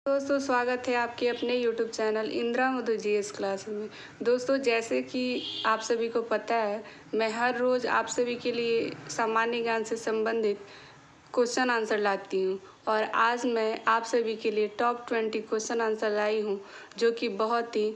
दोस्तों स्वागत है आपके अपने YouTube चैनल इंदिरा मधु जीएस क्लास में। दोस्तों जैसे कि आप सभी को पता है, मैं हर रोज़ आप सभी के लिए सामान्य ज्ञान से संबंधित क्वेश्चन आंसर लाती हूं और आज मैं आप सभी के लिए टॉप 20 क्वेश्चन आंसर लाई हूं जो कि बहुत ही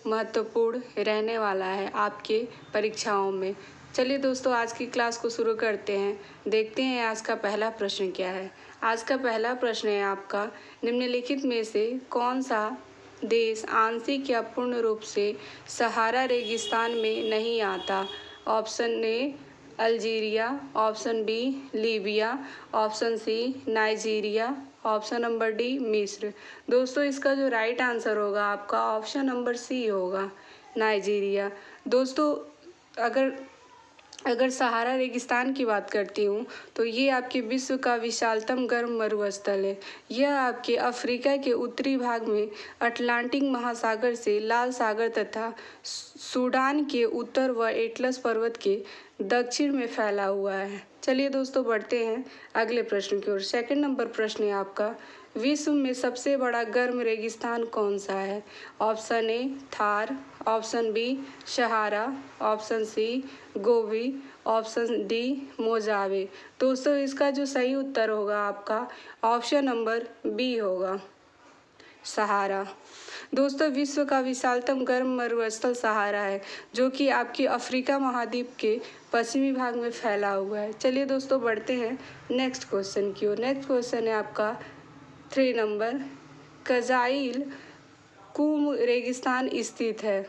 महत्वपूर्ण रहने वाला है आपके परीक्षाओं में। चलिए दोस्तों आज की क्लास को शुरू करते हैं। देखते हैं आज का पहला प्रश्न क्या है। आज का पहला प्रश्न है आपका, निम्नलिखित में से कौन सा देश आंशिक या पूर्ण रूप से सहारा रेगिस्तान में नहीं आता। Option A Algeria, option B Libya, option C Nigeria, option number D मिस्र। दोस्तों इसका जो राइट आंसर होगा आपका ऑप्शन नंबर सी होगा, नाइजीरिया। दोस्तों अगर सहारा रेगिस्तान की बात करती हूँ तो ये आपके विश्व का विशालतम गर्म मरुस्थल है। यह आपके अफ्रीका के उत्तरी भाग में अटलांटिक महासागर से लाल सागर तथा सूडान के उत्तर व एटलस पर्वत के दक्षिण में फैला हुआ है। चलिए दोस्तों बढ़ते हैं अगले प्रश्न की ओर। सेकंड नंबर प्रश्न है आपका, विश्व में सबसे बड़ा गर्म रेगिस्तान कौन सा है। Option A Thar, option B Sahara, option C Gobi, option D Mojave. दोस्तों इसका जो सही उत्तर होगा आपका ऑप्शन नंबर बी होगा, सहारा। दोस्तों विश्व का विशालतम गर्म मरुस्थल सहारा है जो कि आपके अफ्रीका महाद्वीप के पश्चिमी भाग में फैला हुआ है। चलिए दोस्तों बढ़ते हैं नेक्स्ट क्वेश्चन की ओर। नेक्स्ट क्वेश्चन है आपका 3 नंबर, कजाइल कुम रेगिस्तान स्थित है।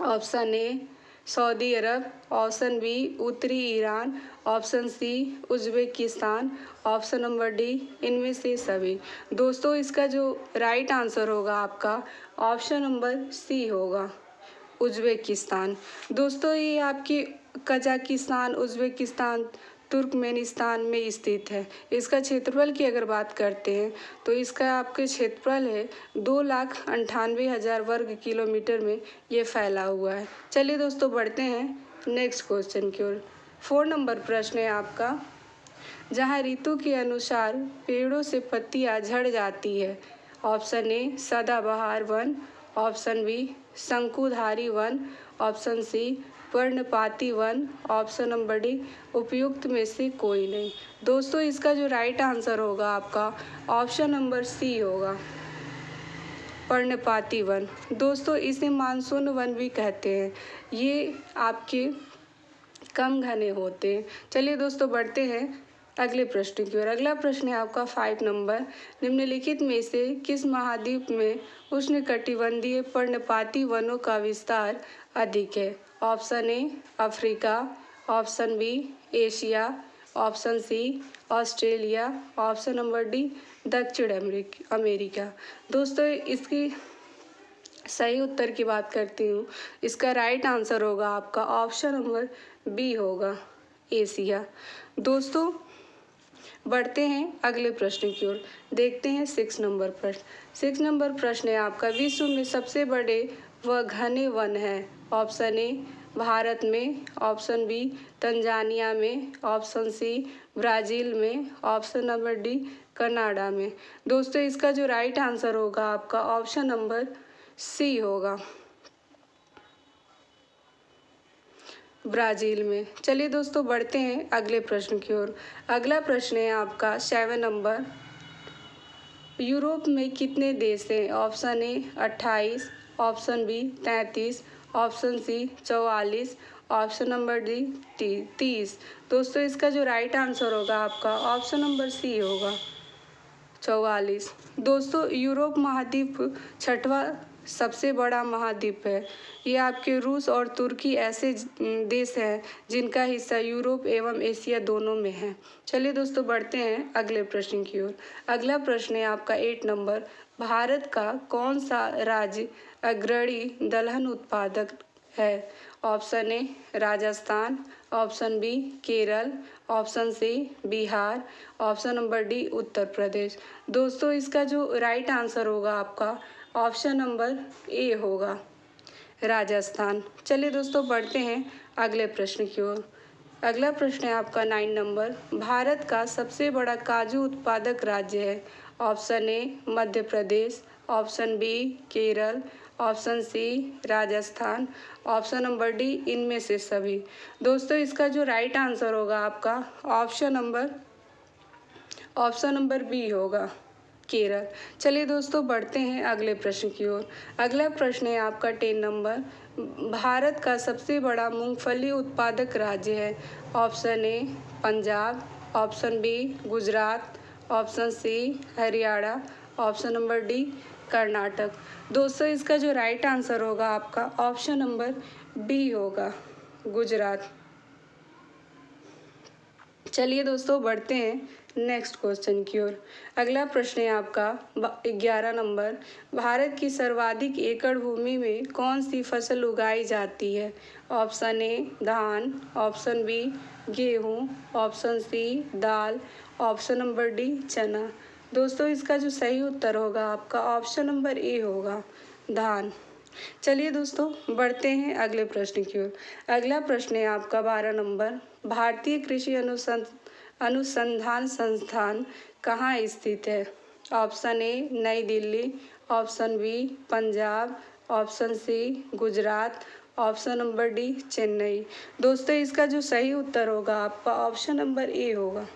Option A Saudi Arab, option B उत्तरी Iran, option C Uzbekistan, option number D इनमें से सभी। दोस्तों इसका जो राइट आंसर होगा आपका ऑप्शन नंबर सी होगा, उज़्बेकिस्तान। दोस्तों ये आपके कजाकिस्तान, उज़्बेकिस्तान, तुर्कमेनिस्तान में स्थित है। इसका क्षेत्रफल की अगर बात करते हैं तो इसका आपके क्षेत्रफल है 2,98,000 वर्ग किलोमीटर में ये फैला हुआ है। चलिए दोस्तों बढ़ते हैं नेक्स्ट क्वेश्चन की ओर। 4 नंबर प्रश्न है आपका, जहाँ ऋतु के अनुसार पेड़ों से पत्तियाँ झड़ जाती है। ऑप्शन ए सदाबहार वन, ऑप्शन बी शंकुधारी वन, ऑप्शन सी पर्णपाती वन, ऑप्शन नंबर डी उपयुक्त में से कोई नहीं। दोस्तों इसका जो राइट आंसर होगा आपका ऑप्शन नंबर सी होगा, पर्णपाती वन। दोस्तों इसे मानसून वन भी कहते हैं। ये आपके कम घने होते हैं। चलिए दोस्तों बढ़ते हैं अगले प्रश्न की ओर। अगला प्रश्न है आपका 5 नंबर, निम्नलिखित में से किस महाद्वीप में उष्णकटिबंधीय पर्णपाती वनों का विस्तार अधिक है। Option A Africa, option B Asia, option C Australia, option number D दक्षिण अमेरिका। दोस्तों इसकी सही उत्तर की बात करती हूँ, इसका राइट आंसर होगा आपका ऑप्शन नंबर बी होगा, एशिया। दोस्तों बढ़ते हैं अगले प्रश्न की ओर। देखते हैं 6 नंबर प्रश्न। 6 नंबर प्रश्न है आपका, विश्व में सबसे बड़े व घने वन है। ऑप्शन ए भारत में, ऑप्शन बी तंजानिया में, ऑप्शन सी ब्राज़ील में, ऑप्शन नंबर डी कनाडा में। दोस्तों इसका जो राइट आंसर होगा आपका ऑप्शन नंबर सी होगा, ब्राज़ील में। चलिए दोस्तों बढ़ते हैं अगले प्रश्न की ओर। अगला प्रश्न है आपका 7 नंबर, यूरोप में कितने देश हैं। Option A 28, option B 33, option C 44, option number D 30। दोस्तों इसका जो राइट आंसर होगा आपका ऑप्शन नंबर सी होगा, 44। दोस्तों यूरोप महाद्वीप छठवां सबसे बड़ा महाद्वीप है। ये आपके रूस और तुर्की ऐसे देश हैं जिनका हिस्सा यूरोप एवं एशिया दोनों में है। चलिए दोस्तों बढ़ते हैं अगले प्रश्न की ओर। अगला प्रश्न है आपका 8 नंबर, भारत का कौन सा राज्य अग्रणी दलहन उत्पादक है। Option A Rajasthan, option B Kerala, option C Bihar, option number D Uttar Pradesh. दोस्तों इसका जो राइट आंसर होगा आपका ऑप्शन नंबर ए होगा, राजस्थान। चलिए दोस्तों बढ़ते हैं अगले प्रश्न की ओर। अगला प्रश्न है आपका 9 नंबर, भारत का सबसे बड़ा काजू उत्पादक राज्य है। Option A Madhya Pradesh, option B Kerala, option C Rajasthan, option number D इनमें से सभी। दोस्तों इसका जो राइट आंसर होगा आपका ऑप्शन नंबर बी होगा, केरल। चलिए दोस्तों बढ़ते हैं अगले प्रश्न की ओर। अगला प्रश्न है आपका 10 नंबर। भारत का सबसे बड़ा मूंगफली उत्पादक राज्य है। Option A Punjab, option B Gujarat, option C Haryana, option number D Karnataka. दोस्तों इसका जो राइट आंसर होगा आपका ऑप्शन नंबर बी होगा, गुजरात। चलिए दोस्तों बढ़ते हैं नेक्स्ट क्वेश्चन की ओर। अगला प्रश्न है आपका 11 नंबर। भारत की सर्वाधिक एकड़ भूमि में कौन सी फसल उगाई जाती है? ऑप्शन ए धान, ऑप्शन बी गेहूँ, ऑप्शन सी दाल, ऑप्शन नंबर डी चना। दोस्तों इसका जो सही उत्तर होगा आपका ऑप्शन नंबर ए होगा, धान। चलिए दोस्तों बढ़ते हैं अगले प्रश्न की ओर। अगला प्रश्न है आपका 12 नंबर। भारतीय कृषि अनुसंधान संस्थान कहाँ स्थित है? Option A New Delhi, option B Punjab, option C Gujarat, option number D Chennai. दोस्तों इसका जो सही उत्तर होगा आपका ऑप्शन नंबर ए होगा,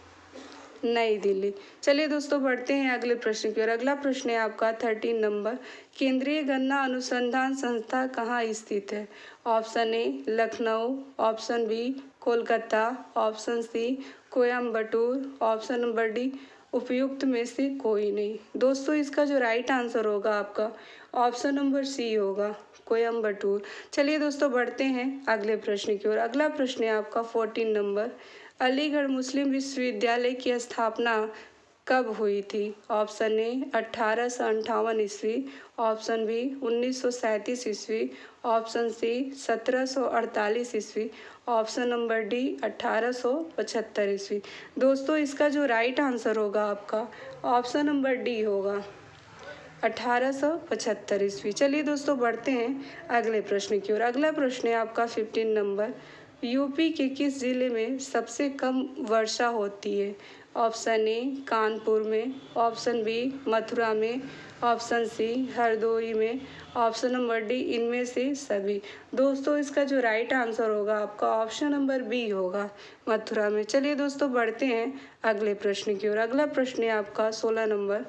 नई दिल्ली। चलिए दोस्तों बढ़ते हैं अगले प्रश्न की ओर। अगला प्रश्न है आपका 13 नंबर। केंद्रीय गन्ना अनुसंधान संस्था कहाँ स्थित है? Option A Lucknow, option B Kolkata, option C Coimbatore, option number D उपयुक्त में से कोई नहीं। दोस्तों इसका जो राइट आंसर होगा आपका ऑप्शन नंबर सी होगा, कोयम्बटूर। चलिए दोस्तों बढ़ते हैं अगले प्रश्न की ओर। अगला प्रश्न है आपका 14 नंबर। अलीगढ़ मुस्लिम विश्वविद्यालय की स्थापना कब हुई थी? ऑप्शन ए 1858 ईस्वी, ऑप्शन बी 1937 ईस्वी, ऑप्शन सी 1748 ईस्वी, ऑप्शन नंबर डी 1875 ईस्वी। दोस्तों इसका जो राइट आंसर होगा आपका ऑप्शन नंबर डी होगा, 1875 ईस्वी। चलिए दोस्तों बढ़ते हैं अगले प्रश्न की ओर। अगला प्रश्न है आपका 15 नंबर। यूपी के किस जिले में सबसे कम वर्षा होती है? ऑप्शन ए कानपुर में, ऑप्शन बी मथुरा में, ऑप्शन सी हरदोई में, ऑप्शन नंबर डी इनमें से सभी। दोस्तों इसका जो राइट आंसर होगा आपका ऑप्शन नंबर बी होगा, मथुरा में। चलिए दोस्तों बढ़ते हैं अगले प्रश्न की ओर। अगला प्रश्न है आपका 16 नंबर।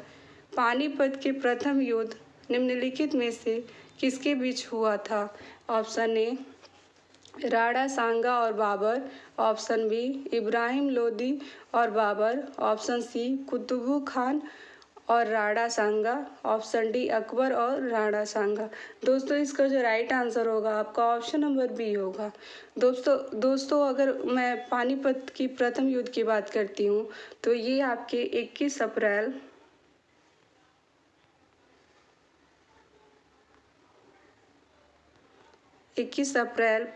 पानीपत के प्रथम युद्ध निम्नलिखित में से किसके बीच हुआ था? ऑप्शन ए राणा सांगा और बाबर, ऑप्शन बी इब्राहिम लोदी और बाबर, ऑप्शन सी कुतुबू खान और राणा सांगा, ऑप्शन डी अकबर और राणा दोस्तों इसका जो राइट आंसर होगा आपका ऑप्शन नंबर बी होगा। दोस्तों अगर मैं पानीपत की प्रथम युद्ध की बात करती हूँ तो ये आपके 21 अप्रैल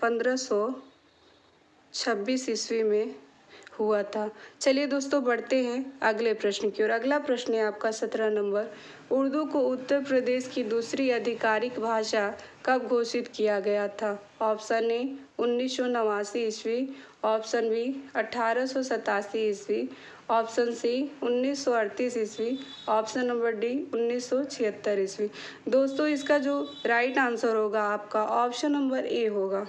1526 ईस्वी में हुआ था। चलिए दोस्तों बढ़ते हैं अगले प्रश्न की ओर। अगला प्रश्न है आपका 17 नंबर। उर्दू को उत्तर प्रदेश की दूसरी आधिकारिक भाषा कब घोषित किया गया था? ऑप्शन ए 1989 ईस्वी, ऑप्शन बी 1887 ईस्वी, ऑप्शन सी 1938 ईस्वी, ऑप्शन नंबर डी 1976 ईस्वी। दोस्तों इसका जो राइट आंसर होगा आपका ऑप्शन नंबर ए होगा,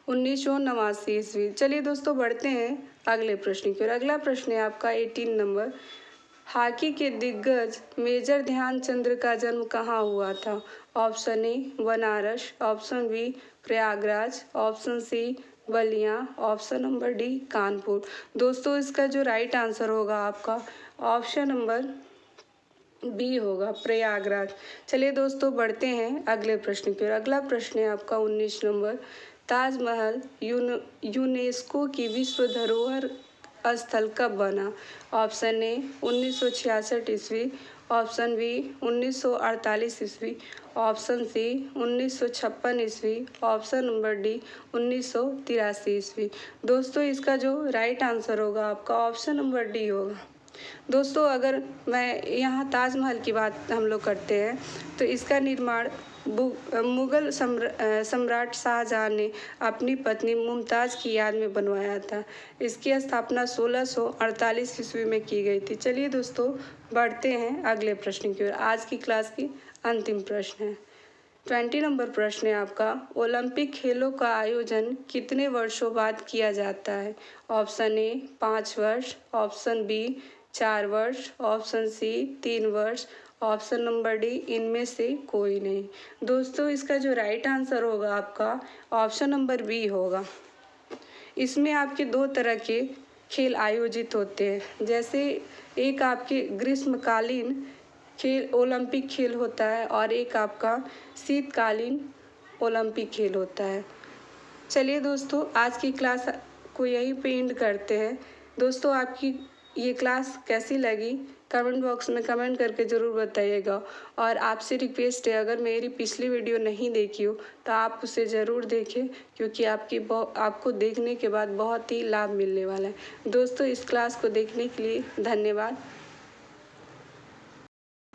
1989 ईस्वी। चलिए दोस्तों बढ़ते हैं अगले प्रश्न की ओर। अगला प्रश्न है आपका 18 नंबर। हॉकी के दिग्गज मेजर ध्यानचंद का जन्म कहाँ हुआ था? Option A Banaras, option B Prayagraj, option C Ballia, option number D Kanpur. दोस्तों इसका जो राइट आंसर होगा आपका ऑप्शन नंबर बी होगा, प्रयागराज। चलिए दोस्तों बढ़ते हैं अगले प्रश्न की ओर। अगला प्रश्न है आपका 19 नंबर। ताजमहल यूनेस्को की विश्व धरोहर स्थल कब बना? ऑप्शन ए 1966 ईस्वी, ऑप्शन बी 1948 ईस्वी, ऑप्शन सी 1956 ईस्वी, ऑप्शन नंबर डी 1983 ईस्वी। दोस्तों इसका जो राइट आंसर होगा आपका ऑप्शन नंबर डी होगा, दोस्तों, अगर मैं यहाँ ताजमहल की बात हम लोग करते हैं तो इसका निर्माण मुगल सम्राट शाहजहाँ ने अपनी पत्नी मुमताज़ की याद में बनवाया था। इसकी स्थापना 1648 ईस्वी में की गई थी। चलिए दोस्तों, बढ़ते हैं अगले प्रश्न की ओर। आज की क्लास की अंतिम प्रश्न है। 20 नंबर प्रश्न है आपका, ओलंपिक खेलों का आयोजन कितने वर्षों बाद किया जाता है? ऑप्शन ए 5 वर्ष, ऑप्शन बी 4 वर्ष, ऑप्शन सी 3 वर्ष, ऑप्शन नंबर डी इनमें से कोई नहीं। दोस्तों, इसका जो राइट आंसर होगा आपका ऑप्शन नंबर बी होगा। इसमें आपके दो तरह के खेल आयोजित होते हैं। जैसे एक आपके ग्रीष्मकालीन खेल ओलंपिक खेल होता है और एक आपका शीतकालीन ओलंपिक खेल होता है। चलिए दोस्तों, आज की क्लास को यहीं पे एंड करते हैं। दोस्तों, आपकी ये क्लास कैसी लगी कमेंट बॉक्स में कमेंट करके ज़रूर बताइएगा। और आपसे रिक्वेस्ट है, अगर मेरी पिछली वीडियो नहीं देखी हो तो आप उसे ज़रूर देखें, क्योंकि आपको देखने के बाद बहुत ही लाभ मिलने वाला है। दोस्तों, इस क्लास को देखने के लिए धन्यवाद।